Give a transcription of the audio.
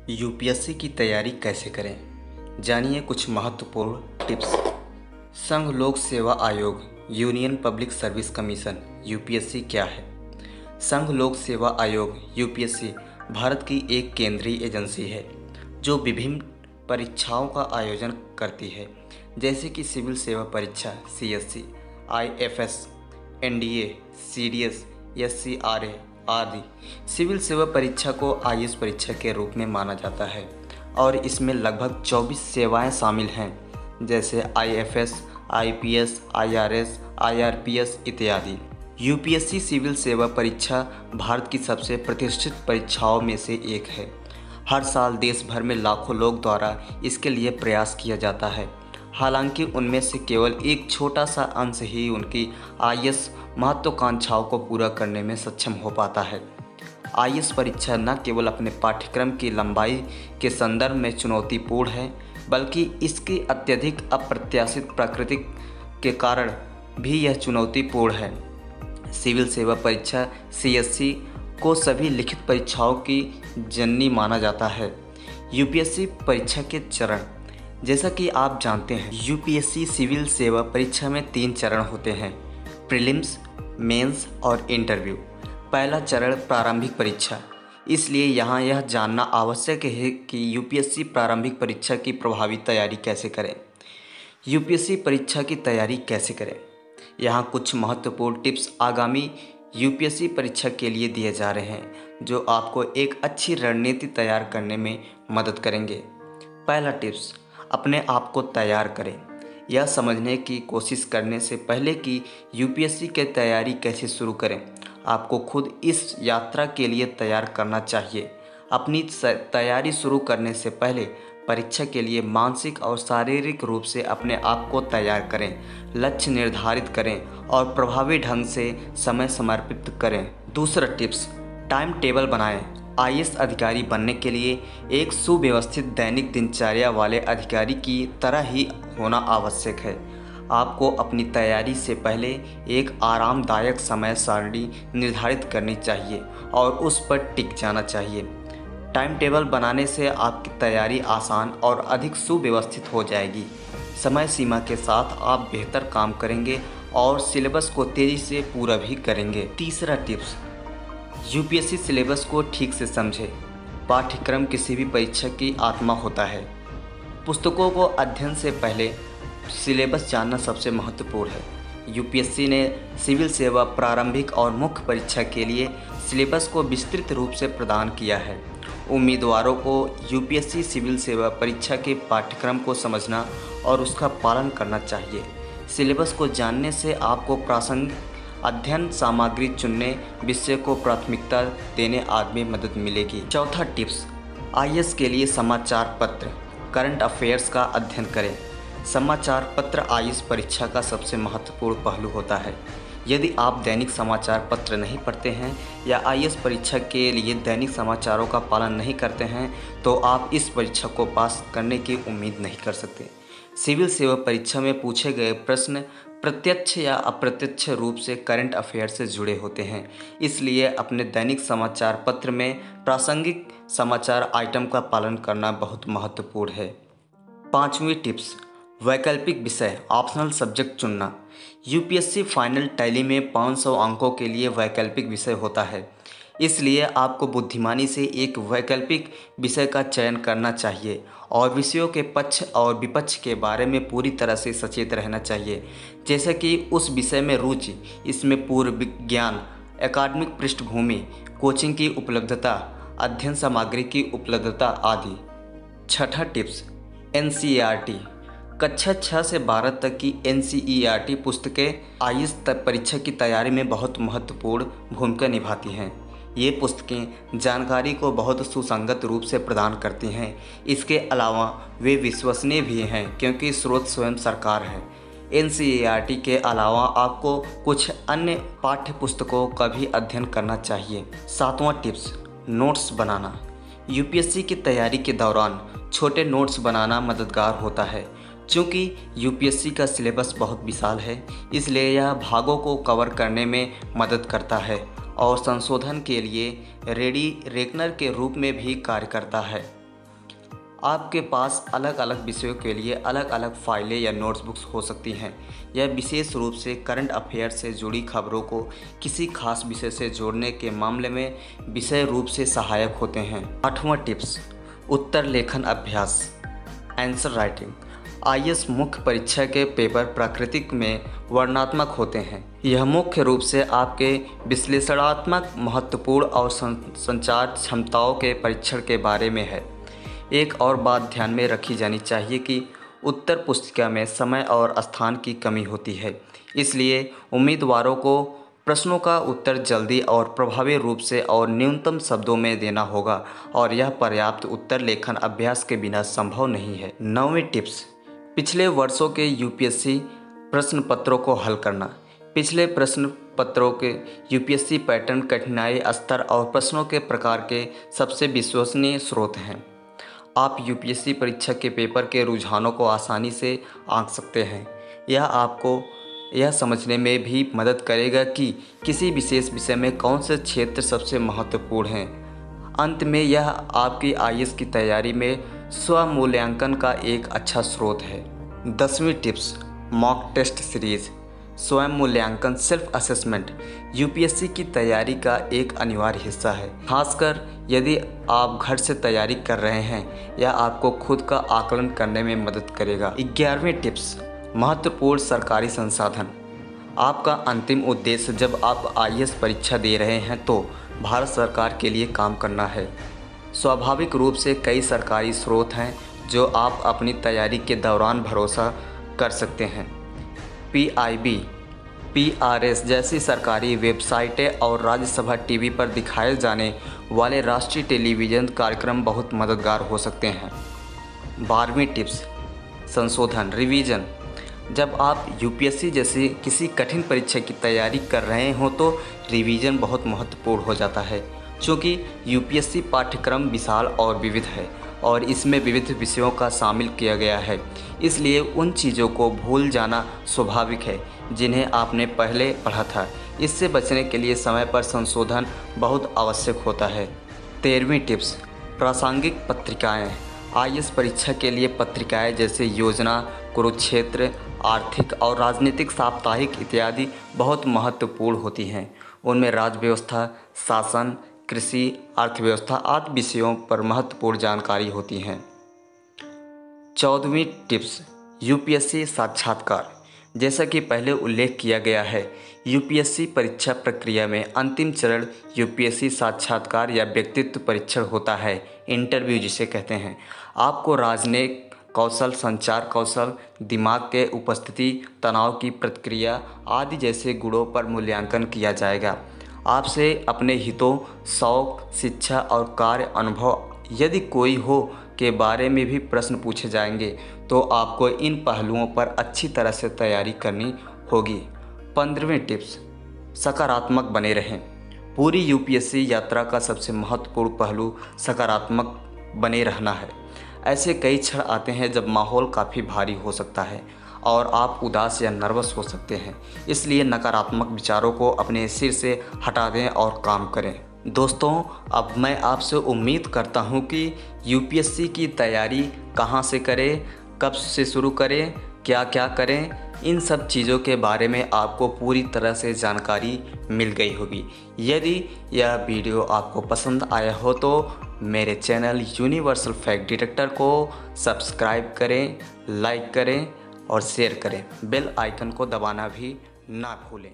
UPSC की तैयारी कैसे करें? जानिए कुछ महत्वपूर्ण टिप्स। संघ लोक सेवा आयोग union public service commission UPSC क्या है? संघ लोक सेवा आयोग यूपीएससी भारत की एक केंद्रीय एजेंसी है जो विभिन्न परीक्षाओं का आयोजन करती है, जैसे कि सिविल सेवा परीक्षा सीएससी, आईएफएस, एनडीए, सीडीएस, एससीआरए आदि। सिविल सेवा परीक्षा को आईएएस परीक्षा के रूप में माना जाता है और इसमें लगभग 24 सेवाएं शामिल हैं, जैसे आईएफएस, आईपीएस, आईआरएस, आईआरपीएस इत्यादि। यूपीएससी सिविल सेवा परीक्षा भारत की सबसे प्रतिष्ठित परीक्षाओं में से एक है। हर साल देश भर में लाखों लोग द्वारा इसके लिए प्रयास किया जाता है। हालांकि उनमें से केवल एक छोटा सा अंश ही उनकी आईएएस महत्वाकांक्षाओं को पूरा करने में सक्षम हो पाता है। आईएएस परीक्षा न केवल अपने पाठ्यक्रम की लंबाई के संदर्भ में चुनौतीपूर्ण है, बल्कि इसकी अत्यधिक अप्रत्याशित प्रकृति के कारण भी यह चुनौतीपूर्ण है। सिविल सेवा परीक्षा सीएससी को सभी लिखित परीक्षाओं की जननी माना जाता है। यूपीएससी परीक्षा के चरण, जैसा कि आप जानते हैं, यूपीएससी सिविल सेवा परीक्षा में 3 चरण होते हैं: प्रीलिम्स, मेंस और इंटरव्यू। पहला चरण प्रारंभिक परीक्षा। इसलिए यहाँ यह जानना आवश्यक है कि यूपीएससी प्रारंभिक परीक्षा की प्रभावी तैयारी कैसे करें। यूपीएससी परीक्षा की तैयारी कैसे करें, यहाँ कुछ महत्वपूर्ण टिप्स आगामी यूपीएससी परीक्षा के लिए दिए जा रहे हैं, जो आपको एक अच्छी रणनीति तैयार करने में मदद करेंगे। पहला टिप्स, अपने आप को तैयार करें। यह समझने की कोशिश करने से पहले कि यूपीएससी की तैयारी कैसे शुरू करें, आपको खुद इस यात्रा के लिए तैयार करना चाहिए। अपनी तैयारी शुरू करने से पहले परीक्षा के लिए मानसिक और शारीरिक रूप से अपने आप को तैयार करें, लक्ष्य निर्धारित करें और प्रभावी ढंग से समय समर्पित करें। दूसरा टिप्स, टाइम टेबल बनाएं। आईएएस अधिकारी बनने के लिए एक सुव्यवस्थित दैनिक दिनचर्या वाले अधिकारी की तरह ही होना आवश्यक है। आपको अपनी तैयारी से पहले एक आरामदायक समय सारणी निर्धारित करनी चाहिए और उस पर टिक जाना चाहिए। टाइम टेबल बनाने से आपकी तैयारी आसान और अधिक सुव्यवस्थित हो जाएगी। समय सीमा के साथ आप बेहतर काम करेंगे और सिलेबस को तेज़ी से पूरा भी करेंगे। तीसरा टिप्स, यूपीएससी सिलेबस को ठीक से समझें। पाठ्यक्रम किसी भी परीक्षा की आत्मा होता है। पुस्तकों को अध्ययन से पहले सिलेबस जानना सबसे महत्वपूर्ण है। यूपीएससी ने सिविल सेवा प्रारंभिक और मुख्य परीक्षा के लिए सिलेबस को विस्तृत रूप से प्रदान किया है। उम्मीदवारों को यूपीएससी सिविल सेवा परीक्षा के पाठ्यक्रम को समझना और उसका पालन करना चाहिए। सिलेबस को जानने से आपको प्रासंगिक अध्ययन सामग्री चुनने, विषय को प्राथमिकता देने आदि में मदद मिलेगी। चौथा टिप्स, आईएएस के लिए समाचार पत्र, करंट अफेयर्स का अध्ययन करें। समाचार पत्र आईएएस परीक्षा का सबसे महत्वपूर्ण पहलू होता है। यदि आप दैनिक समाचार पत्र नहीं पढ़ते हैं या आईएएस परीक्षा के लिए दैनिक समाचारों का पालन नहीं करते हैं, तो आप इस परीक्षा को पास करने की उम्मीद नहीं कर सकते। सिविल सेवा परीक्षा में पूछे गए प्रश्न प्रत्यक्ष या अप्रत्यक्ष रूप से करंट अफेयर से जुड़े होते हैं। इसलिए अपने दैनिक समाचार पत्र में प्रासंगिक समाचार आइटम का पालन करना बहुत महत्वपूर्ण है। पांचवी टिप्स, वैकल्पिक विषय, ऑप्शनल सब्जेक्ट चुनना। यूपीएससी फाइनल टैली में 500 अंकों के लिए वैकल्पिक विषय होता है। इसलिए आपको बुद्धिमानी से एक वैकल्पिक विषय का चयन करना चाहिए और विषयों के पक्ष और विपक्ष के बारे में पूरी तरह से सचेत रहना चाहिए, जैसे कि उस विषय में रुचि, इसमें पूर्व ज्ञान, एकेडमिक पृष्ठभूमि, कोचिंग की उपलब्धता, अध्ययन सामग्री की उपलब्धता आदि। छठा टिप्स, एनसीईआरटी। कक्षा 6 से 12 तक की एनसीईआरटी पुस्तकें आईएएस परीक्षा की तैयारी में बहुत महत्वपूर्ण भूमिका निभाती हैं। ये पुस्तकें जानकारी को बहुत सुसंगत रूप से प्रदान करती हैं। इसके अलावा वे विश्वसनीय भी हैं क्योंकि स्रोत स्वयं सरकार है। एनसीईआरटी के अलावा आपको कुछ अन्य पाठ्य पुस्तकों का भी अध्ययन करना चाहिए। सातवां टिप्स, नोट्स बनाना। यूपीएससी की तैयारी के दौरान छोटे नोट्स बनाना मददगार होता है। चूँकि यूपीएससी का सिलेबस बहुत विशाल है, इसलिए यह भागों को कवर करने में मदद करता है और संशोधन के लिए रेडी रेकनर के रूप में भी कार्य करता है। आपके पास अलग अलग विषयों के लिए अलग अलग फाइलें या नोटबुक्स हो सकती हैं। यह विशेष रूप से करंट अफेयर से जुड़ी खबरों को किसी खास विषय से जोड़ने के मामले में विषय रूप से सहायक होते हैं। 8वां टिप्स, उत्तर लेखन अभ्यास, आंसर राइटिंग। आईएएस मुख्य परीक्षा के पेपर प्राकृतिक में वर्णनात्मक होते हैं। यह मुख्य रूप से आपके विश्लेषणात्मक, महत्वपूर्ण और संचार क्षमताओं के परीक्षण के बारे में है। एक और बात ध्यान में रखी जानी चाहिए कि उत्तर पुस्तिका में समय और स्थान की कमी होती है, इसलिए उम्मीदवारों को प्रश्नों का उत्तर जल्दी और प्रभावी रूप से और न्यूनतम शब्दों में देना होगा और यह पर्याप्त उत्तर लेखन अभ्यास के बिना संभव नहीं है। 9वीं टिप्स, पिछले वर्षों के यूपीएससी प्रश्न पत्रों को हल करना। पिछले प्रश्न पत्रों के यूपीएससी पैटर्न, कठिनाई स्तर और प्रश्नों के प्रकार के सबसे विश्वसनीय स्रोत हैं। आप यूपीएससी परीक्षा के पेपर के रुझानों को आसानी से आंक सकते हैं। यह आपको यह समझने में भी मदद करेगा कि किसी विशेष विषय में कौन से क्षेत्र सबसे महत्वपूर्ण हैं। अंत में यह आपकी आईएएस की तैयारी में स्वमूल्यांकन का एक अच्छा स्रोत है। 10वीं टिप्स, मॉक टेस्ट सीरीज। स्वयं मूल्यांकन, सेल्फ असेसमेंट यूपीएससी की तैयारी का एक अनिवार्य हिस्सा है, खासकर यदि आप घर से तैयारी कर रहे हैं। यह आपको खुद का आकलन करने में मदद करेगा। 11वीं टिप्स, महत्वपूर्ण सरकारी संसाधन। आपका अंतिम उद्देश्य जब आप आईएएस परीक्षा दे रहे हैं तो भारत सरकार के लिए काम करना है। स्वाभाविक रूप से कई सरकारी स्रोत हैं जो आप अपनी तैयारी के दौरान भरोसा कर सकते हैं। पीआईबी, पीआरएस जैसी सरकारी वेबसाइटें और राज्यसभा टीवी पर दिखाए जाने वाले राष्ट्रीय टेलीविज़न कार्यक्रम बहुत मददगार हो सकते हैं। 12वीं टिप्स, संशोधन, रिवीजन। जब आप यूपीएससी जैसी किसी कठिन परीक्षा की तैयारी कर रहे हों तो रिवीजन बहुत महत्वपूर्ण हो जाता है, क्योंकि यूपीएससी पाठ्यक्रम विशाल और विविध है और इसमें विविध विषयों का शामिल किया गया है। इसलिए उन चीज़ों को भूल जाना स्वाभाविक है जिन्हें आपने पहले पढ़ा था। इससे बचने के लिए समय पर संशोधन बहुत आवश्यक होता है। 13वीं टिप्स, प्रासंगिक पत्रिकाएं। आईएएस परीक्षा के लिए पत्रिकाएं जैसे योजना, कुरुक्षेत्र, आर्थिक और राजनीतिक साप्ताहिक इत्यादि बहुत महत्वपूर्ण होती हैं। उनमें राज्य व्यवस्था, शासन, कृषि, अर्थव्यवस्था आदि विषयों पर महत्वपूर्ण जानकारी होती हैं। 14वीं टिप्स, यूपीएससी साक्षात्कार। जैसा कि पहले उल्लेख किया गया है, यूपीएससी परीक्षा प्रक्रिया में अंतिम चरण यूपीएससी साक्षात्कार या व्यक्तित्व परीक्षण होता है, इंटरव्यू जिसे कहते हैं। आपको राजनयिक कौशल, संचार कौशल, दिमाग के उपस्थिति, तनाव की प्रतिक्रिया आदि जैसे गुणों पर मूल्यांकन किया जाएगा। आपसे अपने हितों, शौक, शिक्षा और कार्य अनुभव यदि कोई हो के बारे में भी प्रश्न पूछे जाएंगे, तो आपको इन पहलुओं पर अच्छी तरह से तैयारी करनी होगी। 15वीं टिप्स, सकारात्मक बने रहें। पूरी यूपीएससी यात्रा का सबसे महत्वपूर्ण पहलू सकारात्मक बने रहना है। ऐसे कई क्षण आते हैं जब माहौल काफ़ी भारी हो सकता है और आप उदास या नर्वस हो सकते हैं। इसलिए नकारात्मक विचारों को अपने सिर से हटा दें और काम करें। दोस्तों, अब मैं आपसे उम्मीद करता हूं कि यूपीएससी की तैयारी कहां से करें, कब से शुरू करें, क्या क्या करें, इन सब चीज़ों के बारे में आपको पूरी तरह से जानकारी मिल गई होगी। यदि यह वीडियो आपको पसंद आया हो तो मेरे चैनल यूनिवर्सल फैक्ट डिटेक्टर को सब्सक्राइब करें, लाइक करें और शेयर करें। बेल आइकन को दबाना भी ना भूलें।